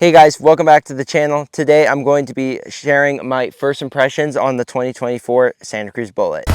Hey guys, welcome back to the channel. Today I'm going to be sharing my first impressions on the 2024 Santa Cruz Bullit.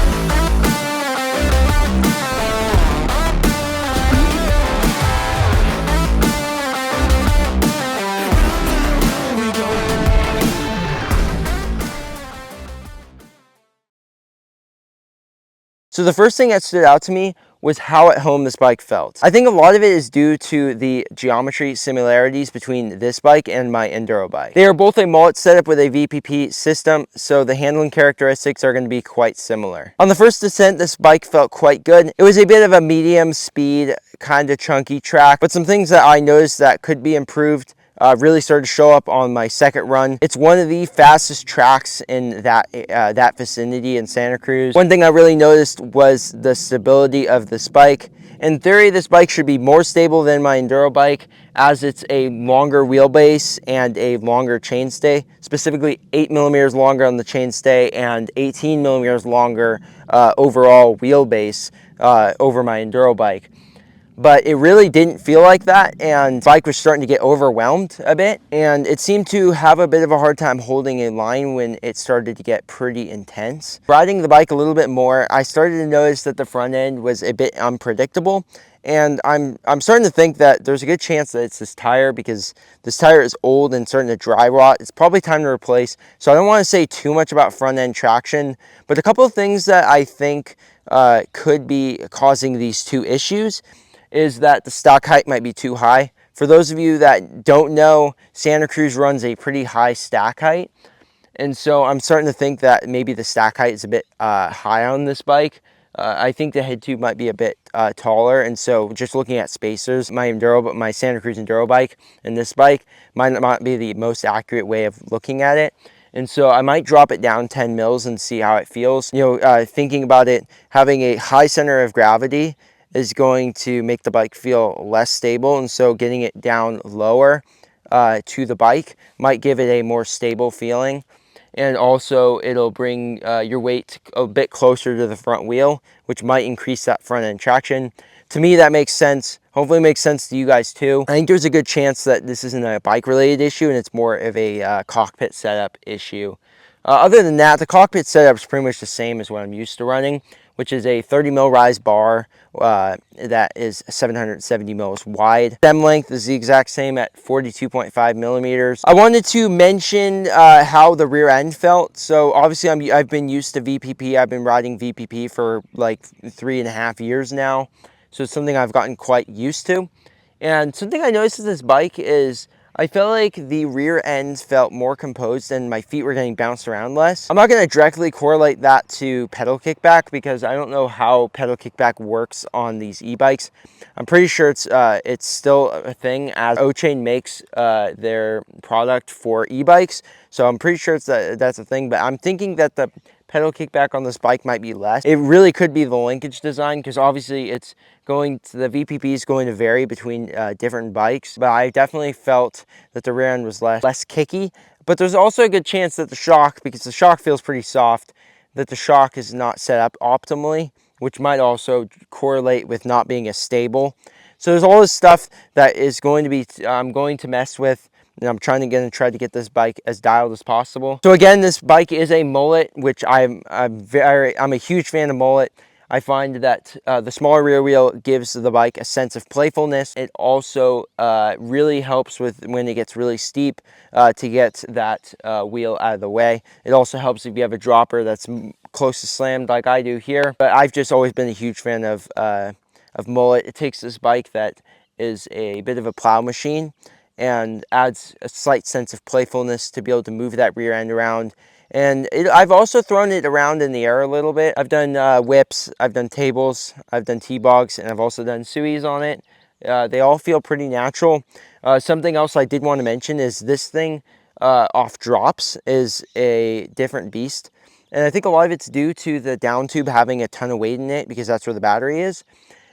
So the first thing that stood out to me was how at home this bike felt. I think a lot of it is due to the geometry similarities between this bike and my enduro bike. They are both a mullet setup with a VPP system, so the handling characteristics are going to be quite similar. On the first descent, this bike felt quite good. It was a bit of a medium speed, kind of chunky track, but some things that I noticed that could be improved really started to show up on my second run. It's one of the fastest tracks in that vicinity in Santa Cruz. One thing I really noticed was the stability of this bike. In theory, this bike should be more stable than my enduro bike, as it's a longer wheelbase and a longer chainstay, specifically 8 millimeters longer on the chainstay and 18 millimeters longer overall wheelbase over my enduro bike. But it really didn't feel like that, and the bike was starting to get overwhelmed a bit, and it seemed to have a bit of a hard time holding a line when it started to get pretty intense. Riding the bike a little bit more, I started to notice that the front end was a bit unpredictable, and I'm starting to think that there's a good chance that it's this tire, because this tire is old and starting to dry rot. It's probably time to replace, so I don't want to say too much about front end traction, but a couple of things that I think could be causing these two issues is that the stock height might be too high. For those of you that don't know, Santa Cruz runs a pretty high stack height. And so I'm starting to think that maybe the stack height is a bit high on this bike. I think the head tube might be a bit taller. And so just looking at spacers, my Santa Cruz Enduro bike and this bike might not be the most accurate way of looking at it. And so I might drop it down 10 mils and see how it feels. You know, thinking about it, having a high center of gravity is going to make the bike feel less stable, and so getting it down lower to the bike might give it a more stable feeling, and also it'll bring your weight a bit closer to the front wheel, which might increase that front end traction. To me, that makes sense. Hopefully it makes sense to you guys too. I think there's a good chance that this isn't a bike related issue and it's more of a cockpit setup issue. Other than that, the cockpit setup is pretty much the same as what I'm used to running, which is a 30 mil rise bar that is 770 mils wide. Stem length is the exact same at 42.5 millimeters. I wanted to mention how the rear end felt. So obviously I've been used to VPP. I've been riding VPP for like 3.5 years now. So it's something I've gotten quite used to. And something I noticed with this bike is I felt like the rear ends felt more composed and my feet were getting bounced around less. I'm not going to directly correlate that to pedal kickback because I don't know how pedal kickback works on these e-bikes. I'm pretty sure it's still a thing, as O-Chain makes their product for e-bikes. So I'm pretty sure that's a thing, but I'm thinking that the pedal kickback on this bike might be less. It really could be the linkage design, because obviously the VPP is going to vary between different bikes, but I definitely felt that the rear end was less kicky. But there's also a good chance that the shock, because the shock feels pretty soft, that the shock is not set up optimally, which might also correlate with not being as stable. So there's all this stuff that is going to be I'm going to mess with, and I'm try to get this bike as dialed as possible. So again, this bike is a Mullet, which I'm a huge fan of Mullet. I find that the smaller rear wheel gives the bike a sense of playfulness. It also really helps with when it gets really steep to get that wheel out of the way. It also helps if you have a dropper that's close to slammed like I do here. But I've just always been a huge fan of Mullet. It takes this bike that is a bit of a plow machine and adds a slight sense of playfulness to be able to move that rear end around. And I've also thrown it around in the air a little bit. I've done whips, I've done tables, I've done T-bogs, and I've also done suis on it. They all feel pretty natural. Something else I did want to mention is this thing off drops is a different beast. And I think a lot of it's due to the down tube having a ton of weight in it, because that's where the battery is.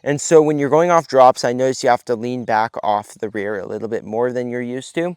And so when you're going off drops, I notice you have to lean back off the rear a little bit more than you're used to,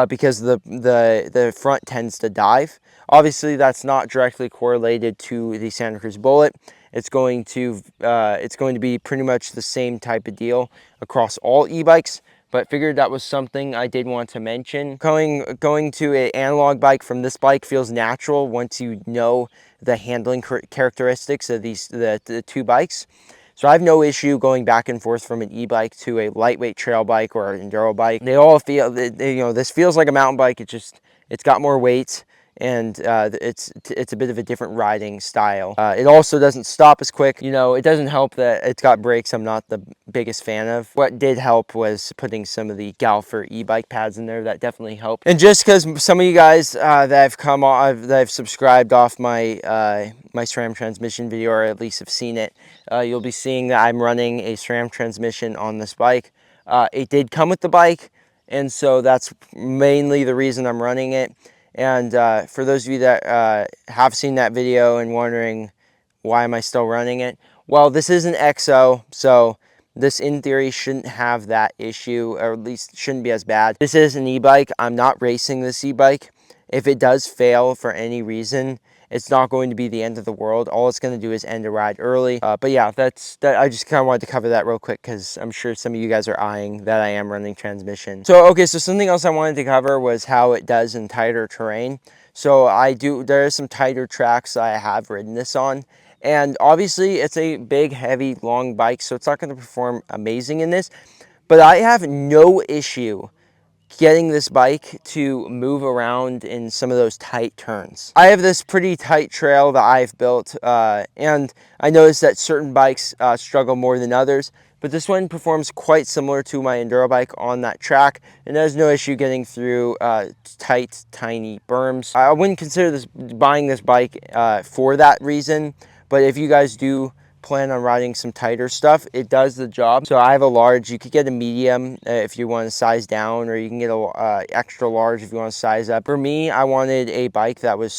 because the front tends to dive. Obviously, that's not directly correlated to the Santa Cruz Bullit. It's going to be pretty much the same type of deal across all e-bikes. but figured that was something I did want to mention. Going to an analog bike from this bike feels natural once you know the handling characteristics of the two bikes. So I have no issue going back and forth from an e-bike to a lightweight trail bike or an enduro bike. They all feel, this feels like a mountain bike. It's got more weight, and it's a bit of a different riding style. It also doesn't stop as quick. It doesn't help that it's got brakes I'm not the biggest fan of. What did help was putting some of the Galfer e-bike pads in there. That definitely helped. And just because some of you guys that have subscribed off my my SRAM transmission video, or at least have seen it, you'll be seeing that I'm running a SRAM transmission on this bike. It did come with the bike, and so that's mainly the reason I'm running it. And for those of you that have seen that video and wondering why am I still running it, well, this is an XO, so this in theory shouldn't have that issue, or at least shouldn't be as bad. This is an e-bike. I'm not racing this e-bike. If it does fail for any reason, it's not going to be the end of the world. All it's going to do is end a ride early. But yeah, I just kind of wanted to cover that real quick because I'm sure some of you guys are eyeing that I am running transmission. So, okay, so something else I wanted to cover was how it does in tighter terrain. So there are some tighter tracks I have ridden this on. And obviously it's a big, heavy, long bike, so it's not going to perform amazing in this. But I have no issue getting this bike to move around in some of those tight turns. I have this pretty tight trail that I've built, and I noticed that certain bikes struggle more than others, but this one performs quite similar to my enduro bike on that track, and there's no issue getting through tight, tiny berms. I wouldn't consider buying this bike for that reason, but if you guys do plan on riding some tighter stuff, it does the job. So I have a large. You could get a medium if you want to size down, or you can get a extra large if you want to size up. For me, I wanted a bike that was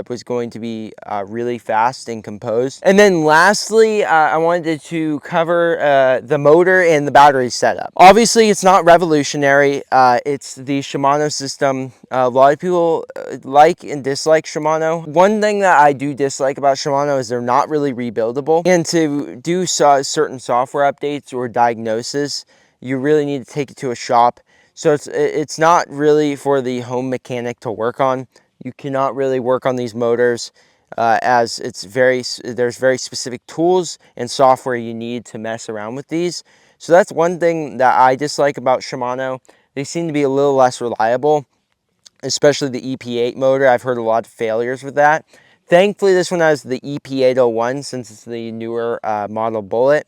was going to be really fast and composed. And then lastly, I wanted to cover the motor and the battery setup. Obviously, it's not revolutionary. It's the Shimano system. A lot of people like and dislike Shimano. One thing that I do dislike about Shimano is they're not really rebuildable. And to do certain software updates or diagnosis, you really need to take it to a shop. So it's not really for the home mechanic to work on. You cannot really work on these motors as there's very specific tools and software you need to mess around with these. So that's one thing that I dislike about Shimano. They seem to be a little less reliable, especially the EP8 motor. I've heard a lot of failures with that. Thankfully, this one has the EP801 since it's the newer model Bullet.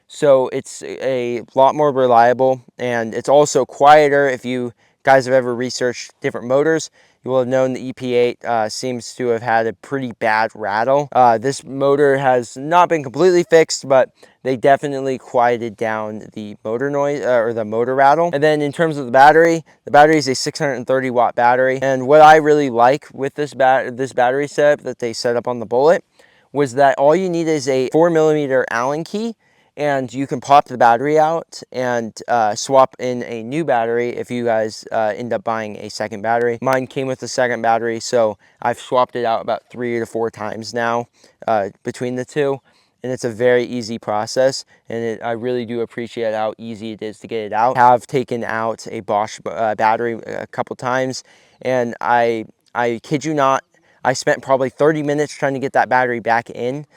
So it's a lot more reliable, and it's also quieter. If you guys have ever researched different motors, you will have known the EP8 seems to have had a pretty bad rattle. This motor has not been completely fixed, but they definitely quieted down the motor noise or the motor rattle. And then in terms of the battery is a 630 watt battery. And what I really like with this battery setup that they set up on the Bullet was that all you need is a 4mm Allen key, and you can pop the battery out and swap in a new battery if you guys end up buying a second battery. Mine came with a second battery, so I've swapped it out about 3 to 4 times now between the two. And it's a very easy process, and I really do appreciate how easy it is to get it out. I have taken out a Bosch battery a couple times, and I kid you not, I spent probably 30 minutes trying to get that battery back in.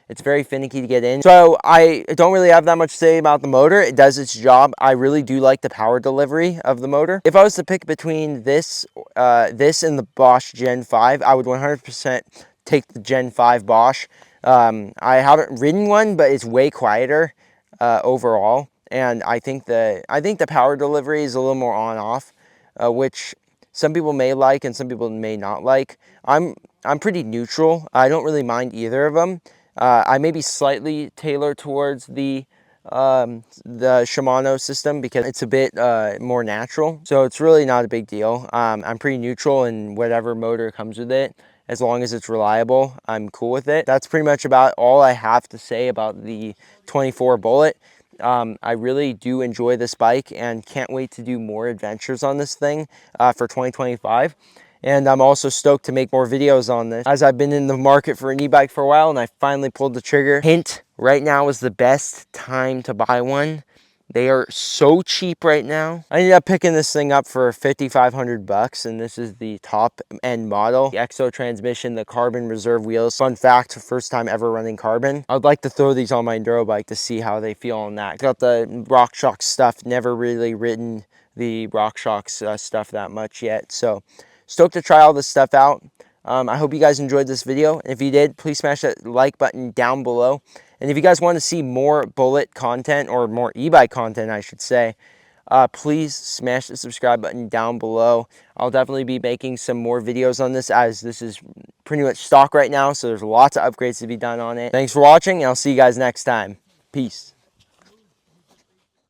It's very finicky to get in. So I don't really have that much to say about the motor. It does its job. I really do like the power delivery of the motor. If I was to pick between this and the Bosch Gen 5, I would 100% take the Gen 5 Bosch. I haven't ridden one, but it's way quieter overall. And I think the power delivery is a little more on-off, which some people may like and some people may not like. I'm pretty neutral. I don't really mind either of them. I may be slightly tailored towards the Shimano system because it's a bit more natural. So it's really not a big deal. I'm pretty neutral in whatever motor comes with it. As long as it's reliable, I'm cool with it. That's pretty much about all I have to say about the 24 Bullet. I really do enjoy this bike and can't wait to do more adventures on this thing for 2025. And I'm also stoked to make more videos on this, as I've been in the market for an e-bike for a while and I finally pulled the trigger. Hint, right now is the best time to buy one They are so cheap right now. I ended up picking this thing up for 5,500 bucks, and this is the top end model. The EXO transmission, the carbon reserve wheels. Fun fact, first time ever running carbon. I would like to throw these on my enduro bike to see how they feel on that. Got the RockShox stuff, never really ridden the RockShox stuff that much yet. So stoked to try all this stuff out. I hope you guys enjoyed this video. And if you did, please smash that like button down below. And if you guys want to see more Bullit content, or more e-bike content, I should say, please smash the subscribe button down below. I'll definitely be making some more videos on this, as this is pretty much stock right now. So there's lots of upgrades to be done on it. Thanks for watching, and I'll see you guys next time. Peace.